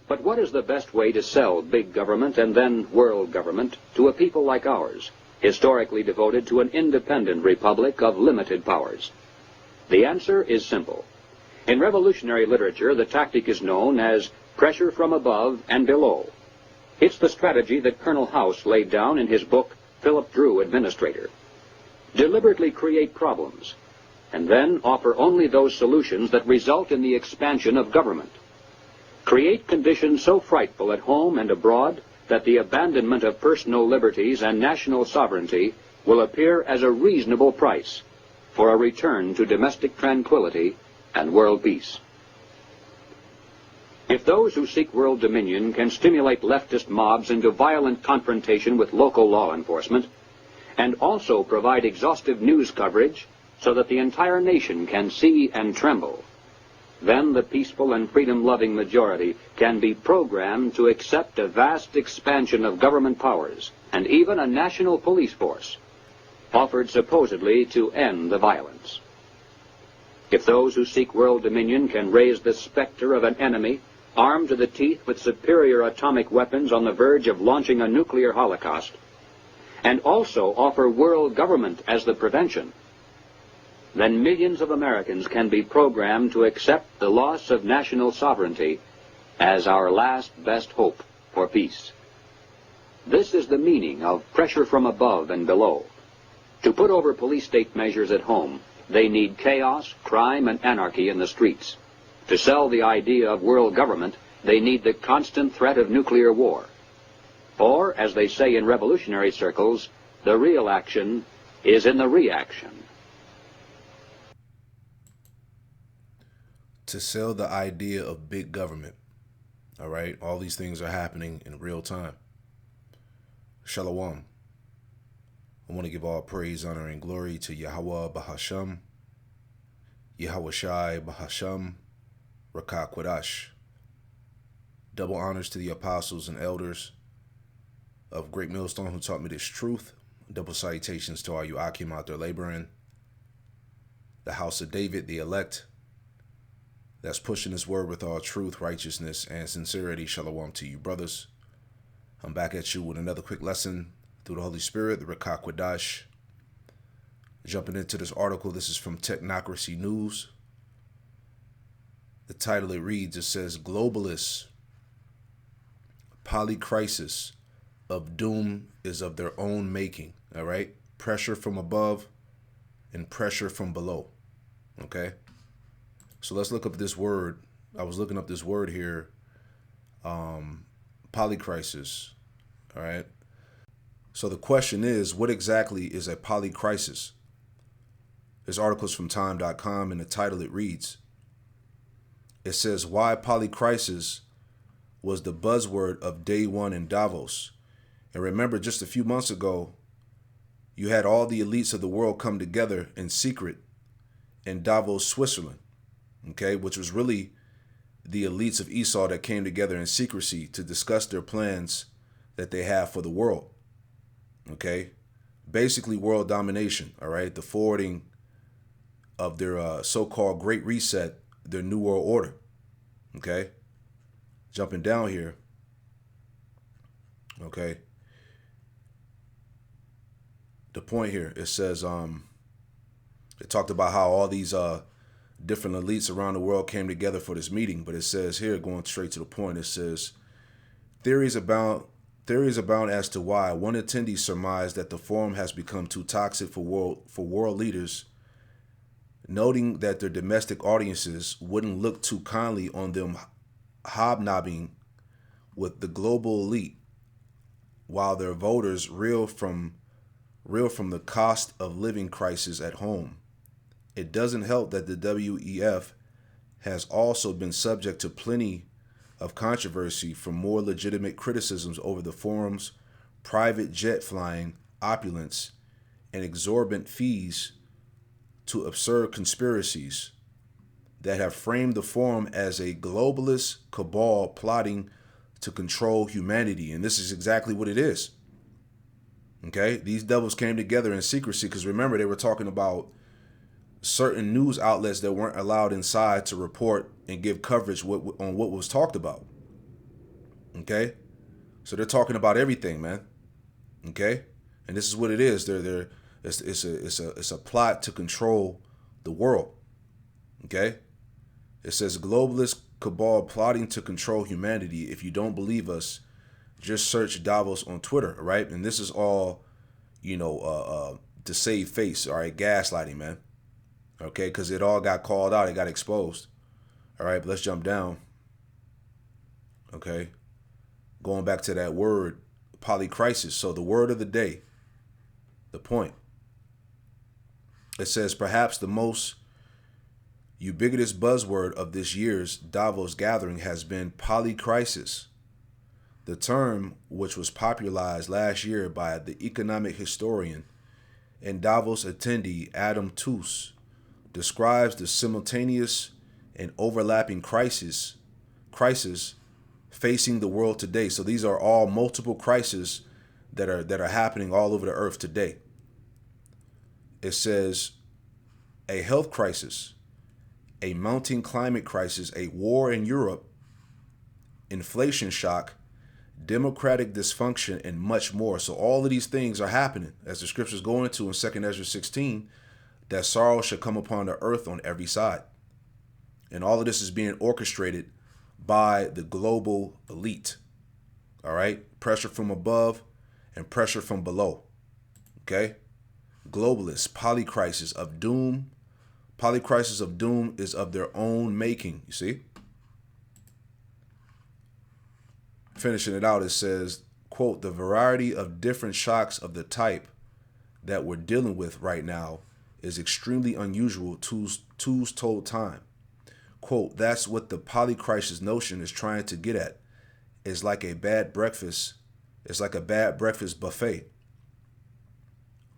But what is the best way to sell big government and then world government to a people like ours, historically devoted to an independent republic of limited powers? The answer is simple. In revolutionary literature, the tactic is known as pressure from above and below. It's the strategy that Colonel House laid down in his book, Philip Drew, Administrator. Deliberately create problems, and then offer only those solutions that result in the expansion of government. Create conditions so frightful at home and abroad that the abandonment of personal liberties and national sovereignty will appear as a reasonable price for a return to domestic tranquility and world peace. If those who seek world dominion can stimulate leftist mobs into violent confrontation with local law enforcement, and also provide exhaustive news coverage so that the entire nation can see and tremble, then the peaceful and freedom-loving majority can be programmed to accept a vast expansion of government powers and even a national police force, offered supposedly to end the violence. If those who seek world dominion can raise the specter of an enemy armed to the teeth with superior atomic weapons on the verge of launching a nuclear holocaust, and also offer world government as the prevention, then millions of Americans can be programmed to accept the loss of national sovereignty as our last best hope for peace. This is the meaning of pressure from above and below. To put over police state measures at home, they need chaos, crime, and anarchy in the streets. To sell the idea of world government, they need the constant threat of nuclear war. Or, as they say in revolutionary circles, the real action is in the reaction. To sell the idea of big government. All right, all these things are happening in real time. Shalom. I want to give all praise, honor, and glory to Yahweh Bahasham, Yahweh Shai Bahasham, Rakah Quadash. Double honors to the apostles and elders of Great Millstone who taught me this truth. Double salutations to all you Akim out there laboring. The house of David, the elect, that's pushing this word with all truth, righteousness, and sincerity. Shalom to you, brothers. I'm back at you with another quick lesson through the Holy Spirit, the Rakah Quadash. Jumping into this article, this is from Technocracy News. The title it reads, it says, Globalists, Polycrisis of doom is of their own making. All right. Pressure from above and pressure from below. Okay. So let's look up this word. I was looking up this word here. Polycrisis. All right. So the question is, what exactly is a polycrisis? This article is from time.com, and the title it reads, it says, why polycrisis was the buzzword of day one in Davos. And remember, just a few months ago, you had all the elites of the world come together in secret in Davos, Switzerland, okay, which was really the elites of Esau that came together in secrecy to discuss their plans that they have for the world, okay? Basically world domination, all right? The forwarding of their so-called Great Reset, their New World Order, okay? Jumping down here, okay? The point here, it says, it talked about how all these different elites around the world came together for this meeting, but it says here, going straight to the point, it says, theories abound as to why. One attendee surmised that the forum has become too toxic for world leaders, noting that their domestic audiences wouldn't look too kindly on them hobnobbing with the global elite, while their voters reel from the cost of living crisis at home. It doesn't help that the WEF has also been subject to plenty of controversy from more legitimate criticisms over the forum's private jet flying, opulence, and exorbitant fees to absurd conspiracies that have framed the forum as a globalist cabal plotting to control humanity. And this is exactly what it is. Okay, these devils came together in secrecy because remember, they were talking about certain news outlets that weren't allowed inside to report and give coverage on what was talked about. Okay? So they're talking about everything, man. Okay? And this is what it is. It's a plot to control the world. Okay? It says globalist cabal plotting to control humanity. If you don't believe us, just search Davos on Twitter, right? And this is all, to save face, all right? Gaslighting, man. Okay? Because it all got called out. It got exposed. All right, but let's jump down. Okay? Going back to that word, polycrisis. So the word of the day, the point. It says perhaps the most ubiquitous buzzword of this year's Davos gathering has been polycrisis. The term, which was popularized last year by the economic historian and Davos attendee Adam Tooze, describes the simultaneous and overlapping crisis facing the world today. So these are all multiple crises that are happening all over the earth today. It says a health crisis, a mounting climate crisis, a war in Europe, inflation shock, democratic dysfunction, and much more. So all of these things are happening, as the scriptures go into in 2 Ezra 16, that sorrow shall come upon the earth on every side. And all of this is being orchestrated by the global elite. All right? Pressure from above and pressure from below. Okay? Globalists, polycrisis of doom. Polycrisis of doom is of their own making. You see? Finishing it out, it says, quote, the variety of different shocks of the type that we're dealing with right now is extremely unusual, Tooze told Time. Quote, that's what the polycrisis notion is trying to get at. It's like a bad breakfast. It's like a bad breakfast buffet.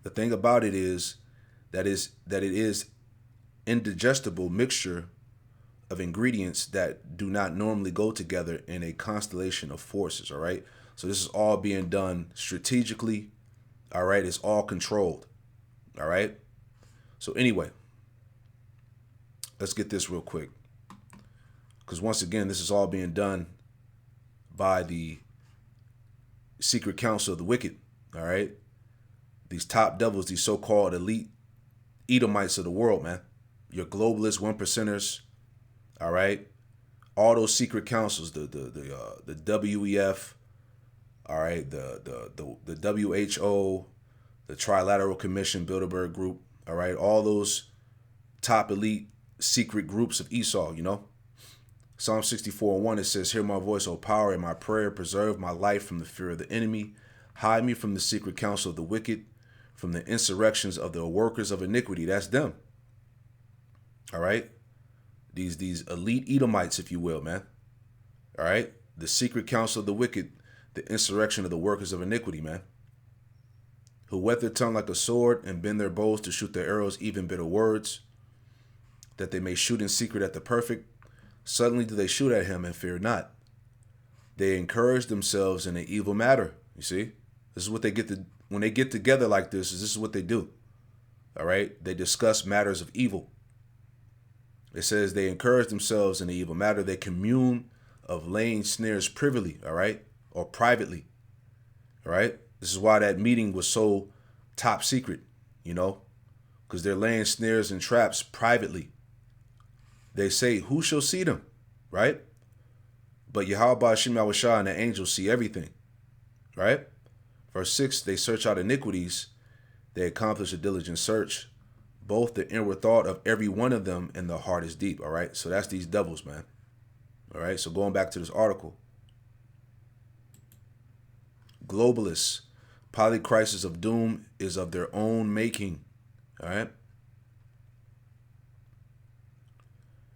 The thing about it is that it is indigestible mixture of ingredients that do not normally go together in a constellation of forces, all right? So this is all being done strategically, all right? It's all controlled, all right? So anyway, let's get this real quick. Because once again, this is all being done by the secret council of the wicked, all right? These top devils, these so-called elite Edomites of the world, man. Your globalist one percenters, all right? All those secret councils, the WEF, all right, the WHO, the Trilateral Commission, Bilderberg Group, all right? All those top elite secret groups of Esau, Psalm 64:1, it says, hear my voice, O power, and my prayer, preserve my life from the fear of the enemy. Hide me from the secret counsel of the wicked, from the insurrections of the workers of iniquity. That's them. All right? These elite Edomites, if you will, man. All right? The secret counsel of the wicked, the insurrection of the workers of iniquity, man. Who whet their tongue like a sword and bend their bows to shoot their arrows, even bitter words, that they may shoot in secret at the perfect. Suddenly do they shoot at him and fear not. They encourage themselves in an evil matter. You see? This is what they get to, when they get together like this is what they do. All right? They discuss matters of evil. It says they encourage themselves in the evil matter. They commune of laying snares privily, all right? Or privately. All right? This is why that meeting was so top secret, because they're laying snares and traps privately. They say, who shall see them? Right? But Yahweh Shem Yahushua and the angels see everything. Right? Verse 6, they search out iniquities. They accomplish a diligent search. Both the inward thought of every one of them and the heart is deep. All right? So that's these devils, man. All right? So going back to this article. Globalists, polycrisis of doom is of their own making. All right?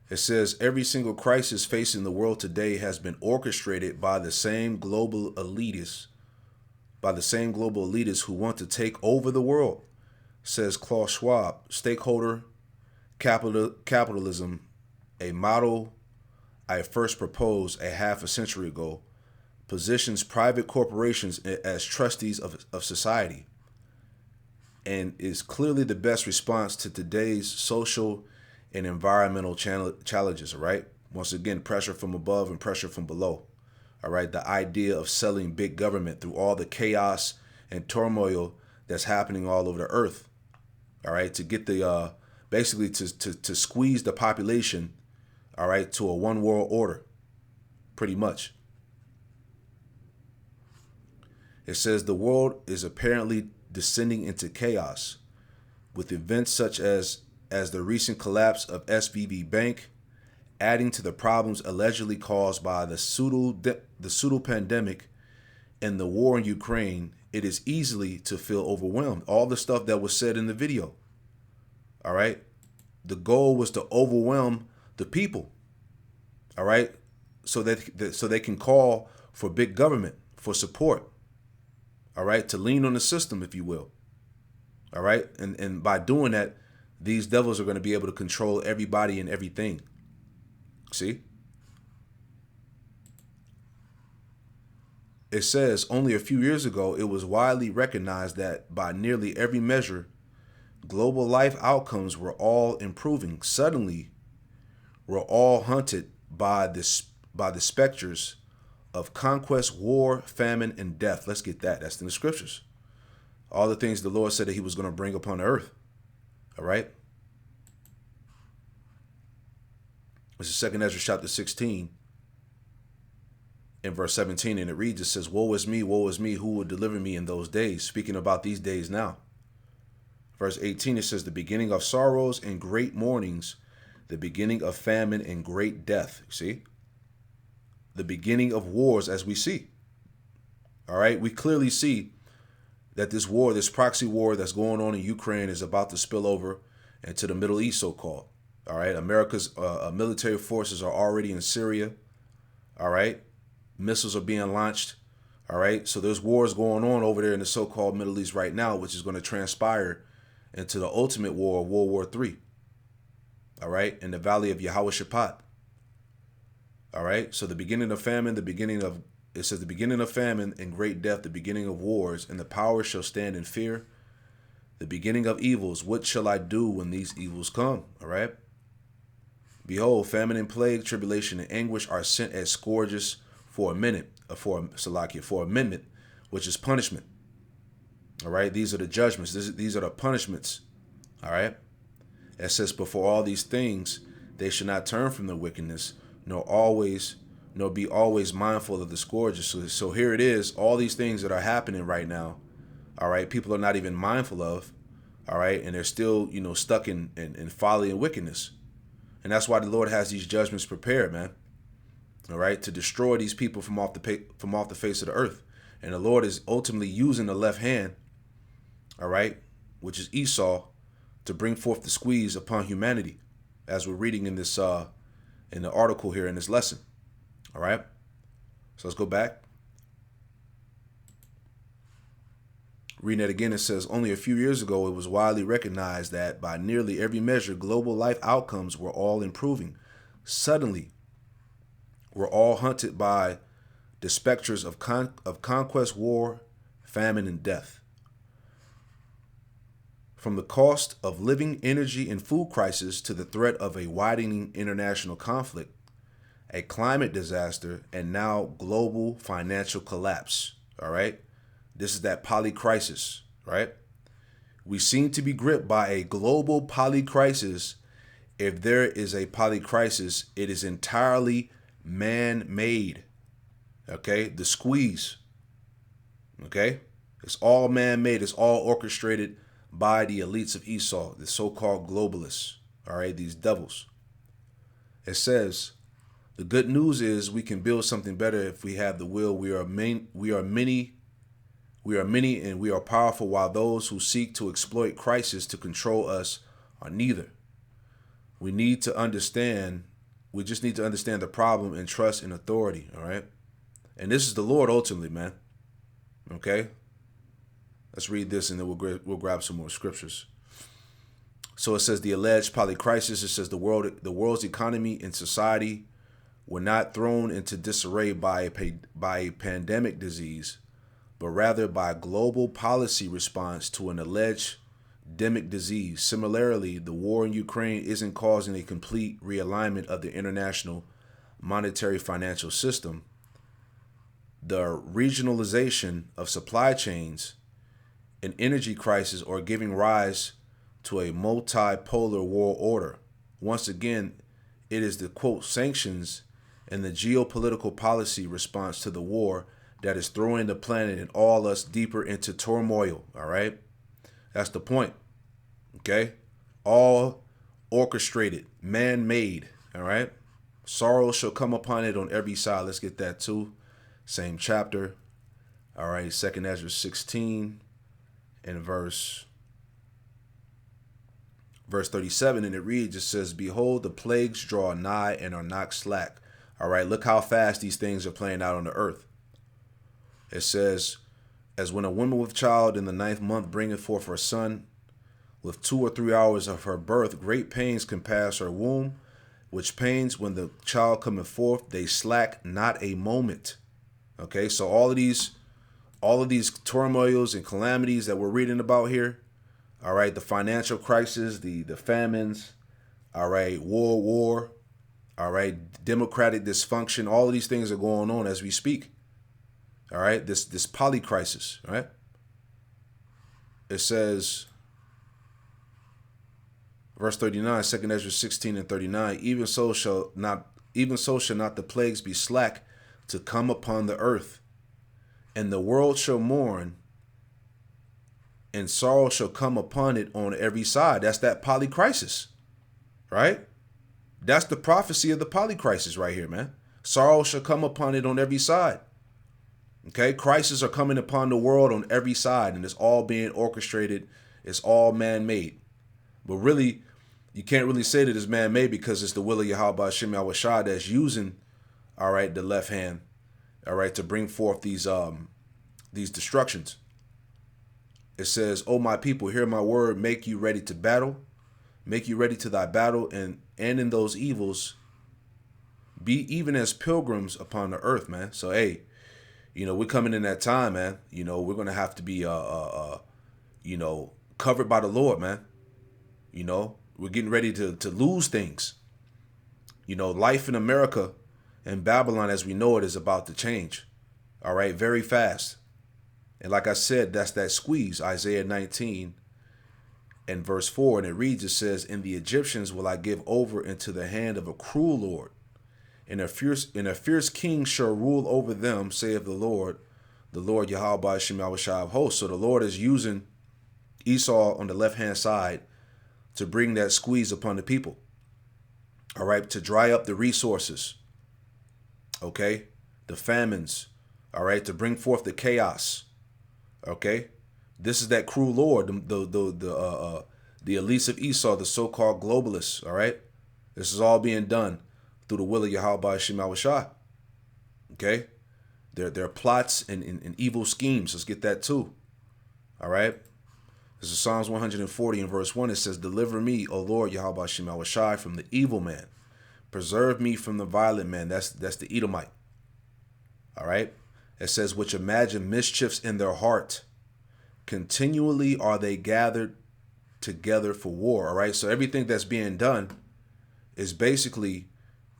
It says every single crisis facing the world today has been orchestrated by the same global elitists, who want to take over the world, says Klaus Schwab. Stakeholder capitalism, a model I first proposed a half a century ago, positions private corporations as trustees of society and is clearly the best response to today's social and environmental challenges, all right? Once again, pressure from above and pressure from below, All right. The idea of selling big government through all the chaos and turmoil that's happening all over the earth. All right. To get the basically to squeeze the population. All right. To a one world order. Pretty much. It says the world is apparently descending into chaos with events such as the recent collapse of SVB Bank, adding to the problems allegedly caused by the pseudo pandemic and the war in Ukraine. It is easily to feel overwhelmed. All the stuff that was said in the video. All right. The goal was to overwhelm the people. All right. So they can call for big government, for support. All right. To lean on the system, if you will. All right. And by doing that, these devils are going to be able to control everybody and everything. See? It says only a few years ago, it was widely recognized that by nearly every measure, global life outcomes were all improving. Suddenly, we're all hunted by the specters of conquest, war, famine, and death. Let's get that. That's in the scriptures. All the things the Lord said that he was going to bring upon the earth. All right. This is 2 Ezra chapter 16 in verse 17. And it reads, it says, woe is me, who will deliver me in those days? Speaking about these days now. Verse 18, it says, the beginning of sorrows and great mournings, the beginning of famine and great death. See? The beginning of wars, as we see. All right. We clearly see that this war, this proxy war that's going on in Ukraine is about to spill over into the Middle East, so-called. All right. America's military forces are already in Syria. All right. Missiles are being launched. All right. So there's wars going on over there in the so-called Middle East right now, which is going to transpire into the ultimate war, World War III. All right. In the valley of Yehoshaphat. All right. So the beginning of famine, it says the beginning of famine and great death, the beginning of wars, and the powers shall stand in fear. The beginning of evils, what shall I do when these evils come? All right. Behold, famine and plague, tribulation and anguish are sent as scourges for a minute, for a minute, which is punishment. All right. These are the judgments. These are the punishments. All right. It says, before all these things, they should not turn from their wickedness, nor be always mindful of the scourges. So here it is. All these things that are happening right now. All right. People are not even mindful of. All right. And they're still, stuck in folly and wickedness. And that's why the Lord has these judgments prepared, man. All right. To destroy these people from off the face of the earth. And the Lord is ultimately using the left hand. All right. Which is Esau, to bring forth the squeeze upon humanity. As we're reading in this, in the article here in this lesson. All right. So let's go back. Reading it again, it says, only a few years ago, it was widely recognized that by nearly every measure, global life outcomes were all improving. Suddenly, we're all hunted by the specters of conquest, war, famine, and death. From the cost of living, energy, and food crisis to the threat of a widening international conflict, a climate disaster, and now global financial collapse. All right. This is that polycrisis, right? We seem to be gripped by a global polycrisis. If there is a polycrisis, it is entirely man-made. Okay, the squeeze. Okay, it's all man-made. It's all orchestrated by the elites of Esau, the so-called globalists. All right, these devils. It says, the good news is we can build something better if we have the will. We are many, and we are powerful, while those who seek to exploit crisis to control us are neither. We just need to understand the problem and trust in authority, all right? And this is the Lord ultimately, man. Okay? Let's read this and then we'll grab some more scriptures. So it says the alleged polycrisis, it says the world's economy and society were not thrown into disarray by a pandemic disease, but rather by global policy response to an alleged endemic disease. Similarly, the war in Ukraine isn't causing a complete realignment of the international monetary financial system, the regionalization of supply chains, an energy crisis, or giving rise to a multipolar world order. Once again, it is the, quote, sanctions and the geopolitical policy response to the war that is throwing the planet and all us deeper into turmoil, all right? That's the point, okay? All orchestrated, man-made, all right? Sorrow shall come upon it on every side. Let's get that too. Same chapter, all right? 2nd Ezra 16 and verse 37, and it reads, it says, behold, the plagues draw nigh and are not slack. All right, look how fast these things are playing out on the earth. It says, as when a woman with child in the 9th month bringeth forth her son, with 2 or 3 hours of her birth, great pains compass her womb, which pains when the child cometh forth, they slack not a moment. Okay, so all of these turmoils and calamities that we're reading about here, all right, the financial crisis, the famines, all right, world war, all right, democratic dysfunction, all of these things are going on as we speak. All right, this polycrisis, right? It says, verse 39, 2nd Ezra 16 and 39, even so shall not the plagues be slack to come upon the earth, and the world shall mourn, and sorrow shall come upon it on every side. That's that polycrisis, right? That's the prophecy of the polycrisis right here, man. Sorrow shall come upon it on every side. Okay, crises are coming upon the world on every side, and it's all being orchestrated. It's all man-made. But really, you can't really say that it's man-made because it's the will of Yahweh Hashem Yahushua that's using, all right, the left hand, all right, to bring forth these destructions. It says, "O my people, hear my word, make you ready to battle. Make you ready to thy battle, and in those evils, be even as pilgrims upon the earth," man. So, hey, we're coming in that time, man. We're going to have to be, covered by the Lord, man. We're getting ready to lose things. Life in America and Babylon as we know it is about to change. All right, very fast. And like I said, that's that squeeze, Isaiah 19 and verse 4. And it reads, it says, "And the Egyptians will I give over into the hand of a cruel Lord, and a fierce king shall rule over them, saith the Lord Yahweh Shem Yahushua of hosts." So the Lord is using Esau on the left-hand side to bring that squeeze upon the people. All right, to dry up the resources. Okay, the famines. All right, to bring forth the chaos. Okay, this is that cruel Lord, the elites of Esau, the so-called globalists. All right, this is all being done through the will of Yahweh Shem Yahushua. Okay, their plots and evil schemes. Let's get that too. All right. This is Psalms 140 and verse 1. It says, "Deliver me, O Lord Yahweh Shem Yahushua, from the evil man. Preserve me from the violent man." That's the Edomite. All right. It says, "Which imagine mischiefs in their heart. Continually are they gathered together for war." All right. So everything that's being done is basically,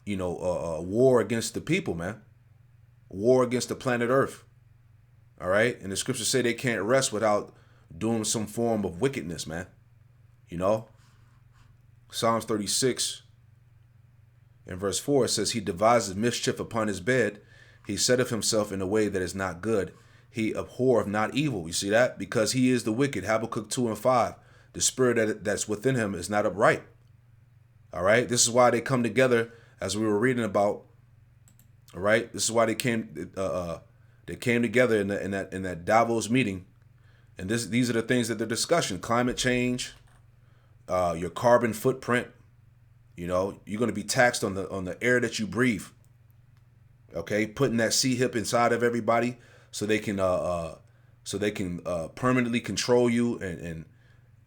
a war against the people, man. War against the planet Earth. All right. And the scriptures say they can't rest without doing some form of wickedness, man. Psalms 36 and verse 4, it says, "He devises mischief upon his bed. He setteth himself in a way that is not good. He abhorreth not evil." You see that? Because he is the wicked. Habakkuk 2 and 5. The spirit that's within him is not upright. All right. This is why they come together, as we were reading about. All right. This is why they came together in that Davos meeting. And these are the things that they're discussing: climate change, your carbon footprint. You're going to be taxed on the air that you breathe. Okay, putting that C-hip inside of everybody so they can permanently control you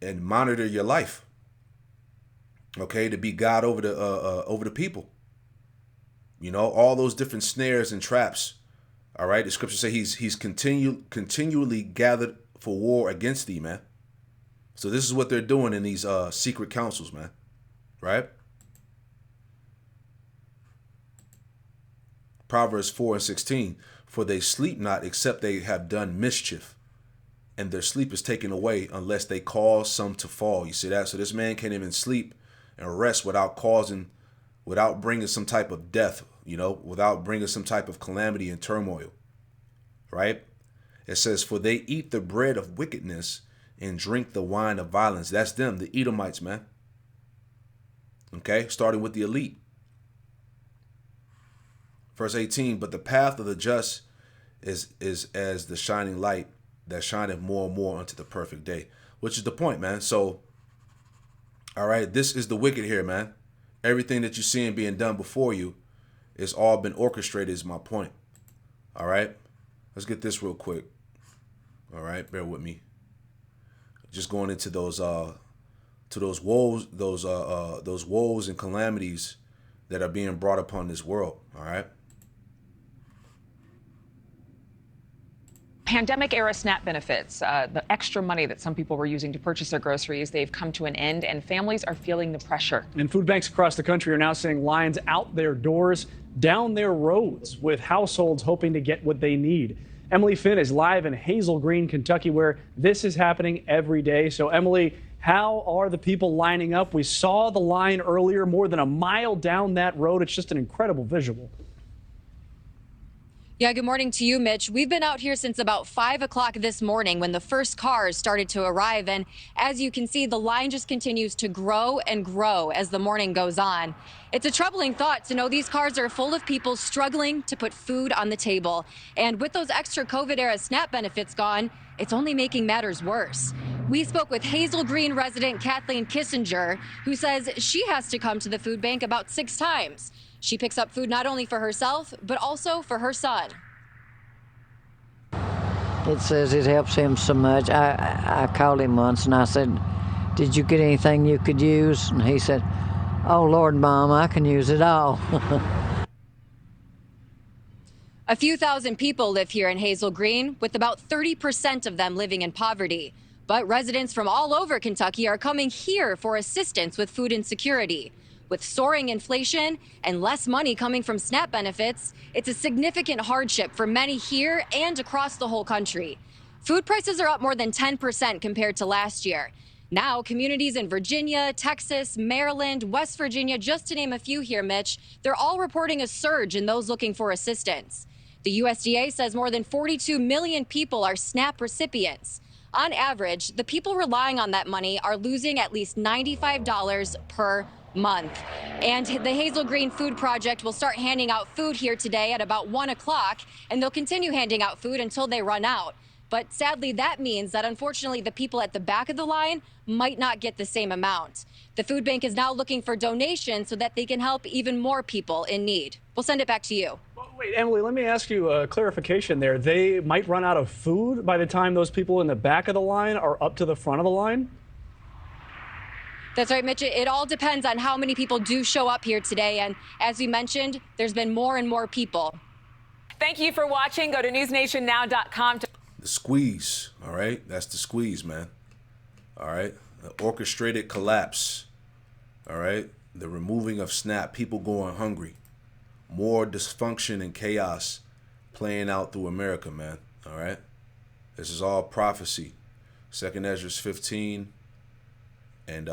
and monitor your life. Okay, to be God over the people. All those different snares and traps. All right, the scripture say he's continually gathered for war against thee, man. So this is what they're doing in these secret councils, man. Right? Proverbs 4:16, for they sleep not except they have done mischief, and their sleep is taken away unless they cause some to fall. You see that? So this man can't even sleep and rest without bringing some type of death, without bringing some type of calamity and turmoil, right? It says, for they eat the bread of wickedness and drink the wine of violence. That's them, the Edomites, man. Okay, starting with the elite. Verse 18, but the path of the just is as the shining light that shineth more and more unto the perfect day, which is the point, man. So, all right, this is the wicked here, man. Everything that you're seeing being done before you is all been orchestrated, is my point. All right, let's get this real quick. All right, bear with me. Just going into those woes, those woes and calamities that are being brought upon this world. All right. Pandemic-era SNAP benefits, the extra money that some people were using to purchase their groceries, they've come to an end, and families are feeling the pressure. And food banks across the country are now seeing lines out their doors, down their roads, with households hoping to get what they need. Emily Finn is live in Hazel Green, Kentucky, where this is happening every day. So, Emily, how are the people lining up? We saw the line earlier, more than a mile down that road. It's just an incredible visual. Yeah, good morning to you, Mitch. We've been out here since about 5 o'clock this morning when the first cars started to arrive. And as you can see, the line just continues to grow and grow as the morning goes on. It's a troubling thought to know these cars are full of people struggling to put food on the table. And with those extra COVID-era SNAP benefits gone, it's only making matters worse. We spoke with Hazel Green resident Kathleen Kissinger, who says she has to come to the food bank about 6 times. She picks up food not only for herself, but also for her son. It says it helps him so much. I called him once and I said, did you get anything you could use? And he said, oh, Lord, Mom, I can use it all. A few thousand people live here in Hazel Green, with about 30% of them living in poverty. But residents from all over Kentucky are coming here for assistance with food insecurity. With soaring inflation and less money coming from SNAP benefits, it's a significant hardship for many here and across the whole country. Food prices are up more than 10% compared to last year. Now, communities in Virginia, Texas, Maryland, West Virginia, just to name a few here, Mitch, they're all reporting a surge in those looking for assistance. The USDA says more than 42 million people are SNAP recipients. On average, the people relying on that money are losing at least $95 per month. And the Hazel Green Food Project will start handing out food here today at about 1 o'clock, and they'll continue handing out food until they run out. But sadly, that means that unfortunately the people at the back of the line might not get the same amount. The food bank is now looking for donations so that they can help even more people in need. We'll send it back to you. Well, wait, Emily, let me ask you a clarification there. They might run out of food by the time those people in the back of the line are up to the front of the line? That's right, Mitch. It all depends on how many people do show up here today. And as we mentioned, there's been more and more people. Thank you for watching. Go to newsnationnow.com. The squeeze, all right? That's the squeeze, man. All right? The orchestrated collapse, all right? The removing of SNAP, people going hungry. More dysfunction and chaos playing out through America, man, all right? This is all prophecy. 2nd Ezra 15. And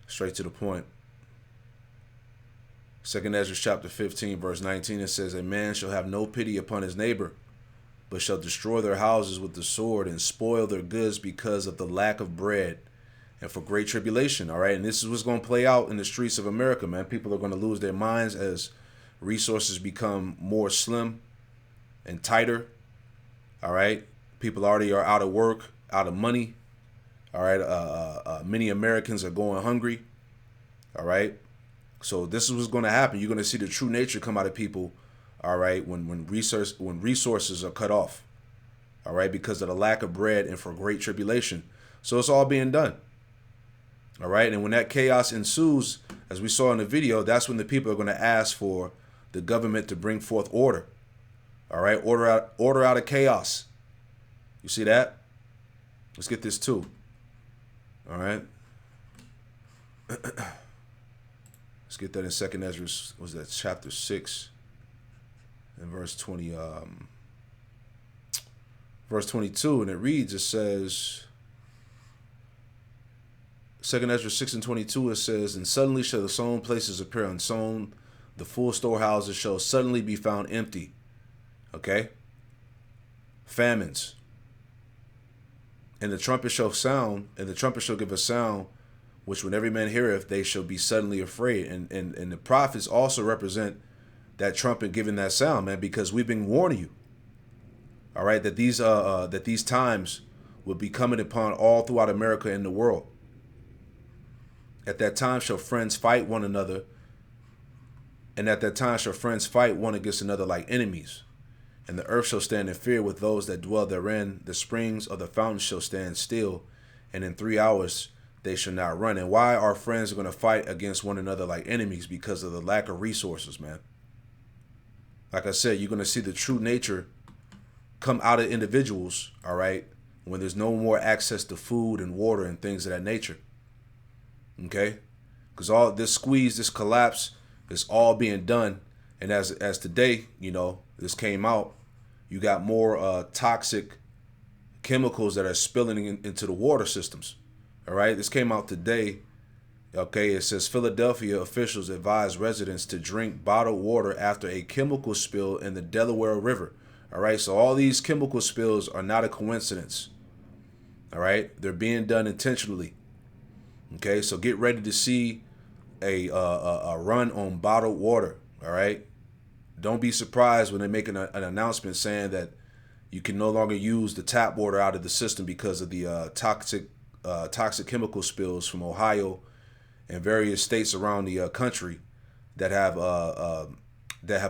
straight to the point. 2nd Ezra chapter 15, verse 19, it says, a man shall have no pity upon his neighbor, but shall destroy their houses with the sword and spoil their goods because of the lack of bread and for great tribulation. All right. And this is what's going to play out in the streets of America, man. People are going to lose their minds as resources become more slim and tighter. All right. People already are out of work, out of money. All right. Many Americans are going hungry. All right. So this is what's going to happen. You're going to see the true nature come out of people. All right. When resources are cut off. All right. Because of the lack of bread and for great tribulation. So it's all being done. All right. And when that chaos ensues, as we saw in the video, that's when the people are going to ask for the government to bring forth order. All right. Order out of chaos. You see that? Let's get this too. All right. Let's Let's get that in Second Ezra, was that chapter 6 and verse 22, and it reads, it says, Second Ezra 6 and 22, it says, and suddenly shall the sown places appear unsown, the full storehouses shall suddenly be found empty. Okay? Famines. And the trumpet shall sound, and the trumpet shall give a sound, which when every man heareth, they shall be suddenly afraid. And the prophets also represent that trumpet giving that sound, man, because we've been warning you. All right, that these times will be coming upon all throughout America and the world. At that time shall friends fight one another, and at that time shall friends fight one against another like enemies. And the earth shall stand in fear with those that dwell therein. The springs of the fountains shall stand still, and in 3 hours they shall not run. And why our friends are going to fight against one another like enemies? Because of the lack of resources, man. Like I said, you're going to see the true nature come out of individuals, all right, when there's no more access to food and water and things of that nature. Okay? Because all this squeeze, this collapse is all being done. And as today, you know, this came out, you got more toxic chemicals that are spilling into the water systems. All right, this came out today. Okay, it says Philadelphia officials advise residents to drink bottled water after a chemical spill in the Delaware River. All right, so all these chemical spills are not a coincidence. All right, they're being done intentionally. Okay, so get ready to see a run on bottled water. All right. Don't be surprised when they make an announcement saying that you can no longer use the tap water out of the system because of the toxic chemical spills from Ohio and various states around the country that have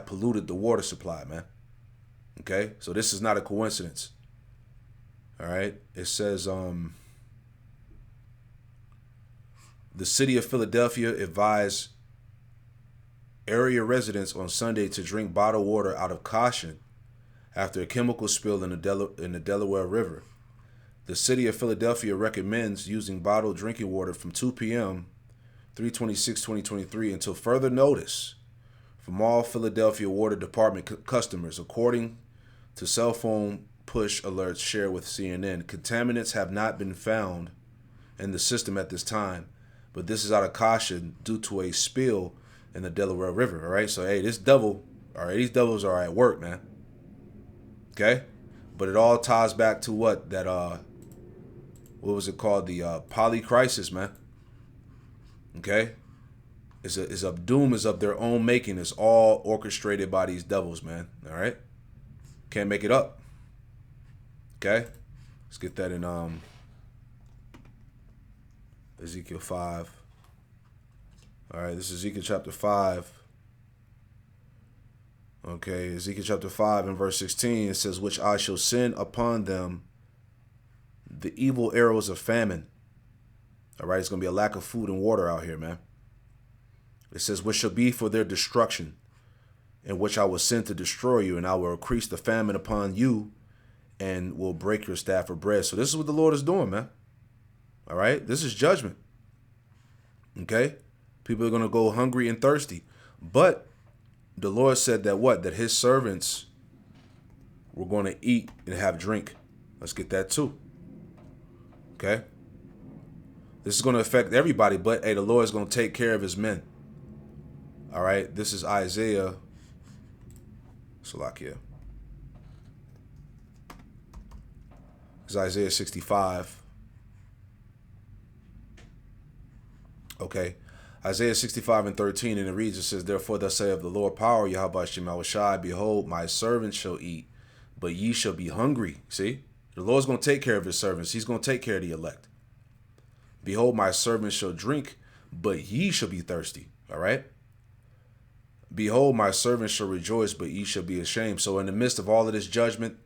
polluted the water supply, man. Okay, so this is not a coincidence. All right, it says the city of Philadelphia advised area residents on Sunday to drink bottled water out of caution after a chemical spill in the Delaware River. The city of Philadelphia recommends using bottled drinking water from 2 p.m. 3/26/2023 until further notice from all Philadelphia Water Department customers. According to cell phone push alerts shared with CNN, contaminants have not been found in the system at this time, but this is out of caution due to a spill in the Delaware River. All right, so hey, these devils are at work, man. Okay, but it all ties back to what was it called, the Polycrisis, man. Okay, is of doom, is of their own making. It's all orchestrated by these devils, man. All right, can't make it up. Okay, let's get that in Ezekiel 5. All right, this is Ezekiel chapter 5. Okay, Ezekiel chapter 5 and verse 16, it says, which I shall send upon them the evil arrows of famine. All right, it's going to be a lack of food and water out here, man. It says, which shall be for their destruction, and which I will send to destroy you, and I will increase the famine upon you, and will break your staff of bread. So this is what the Lord is doing, man. All right, this is judgment. Okay, people are going to go hungry and thirsty. But the Lord said that what? That his servants were going to eat and have drink. Let's get that too. Okay. This is going to affect everybody, but hey, the Lord is going to take care of his men. All right. This is Isaiah. Salakia. It's Isaiah 65. Okay. Isaiah 65 and 13, and it reads, it says, therefore thus saith the Lord power, Yahweh Shem Shai, behold, my servants shall eat, but ye shall be hungry. See? The Lord's going to take care of his servants. He's going to take care of the elect. Behold, my servants shall drink, but ye shall be thirsty. All right? Behold, my servants shall rejoice, but ye shall be ashamed. So in the midst of all of this judgment,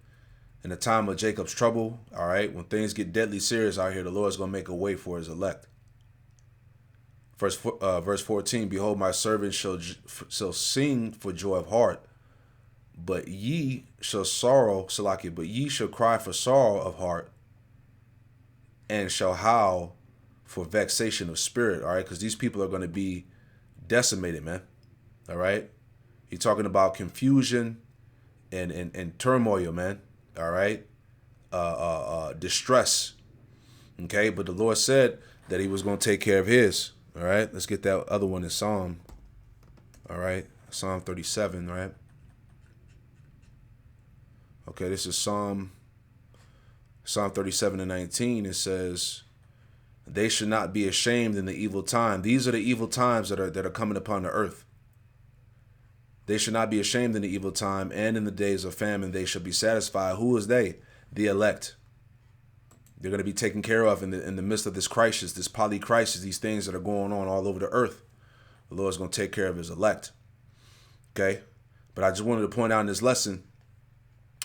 in the time of Jacob's trouble, all right, when things get deadly serious out here, the Lord's going to make a way for his elect. Verse 14, behold, my servants shall sing for joy of heart, but ye shall sorrow, Salakia, but ye shall cry for sorrow of heart, and shall howl for vexation of spirit, all right? Because these people are going to be decimated, man. All right? He's talking about confusion and turmoil, man. All right? Distress. Okay? But the Lord said that he was going to take care of his. All right? Let's get that other one in Psalm. All right? Psalm 37, right? Okay, this is Psalm 37 and 19. It says, they should not be ashamed in the evil time. These are the evil times that are coming upon the earth. They should not be ashamed in the evil time, and in the days of famine they shall be satisfied. Who is they? The elect. They're going to be taken care of in the midst of this crisis, this polycrisis, these things that are going on all over the earth. The Lord's going to take care of his elect. Okay? But I just wanted to point out in this lesson,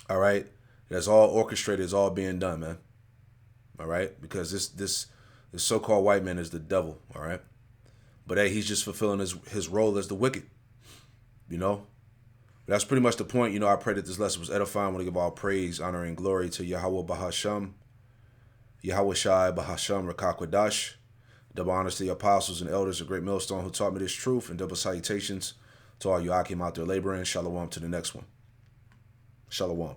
all right, that's all orchestrated, is all being done, man. All right? Because this so-called white man is the devil, all right? But hey, he's just fulfilling his role as the wicked, you know? That's pretty much the point. You know, I pray that this lesson was edifying. I want to give all praise, honor, and glory to Yahweh Bahasham, Yahweh Shai Bahasham Rakakwadash. Double honors to the apostles and elders of Great Millstone who taught me this truth, and double salutations to all you Akim out there laboring. Shalom to the next one. Shalom.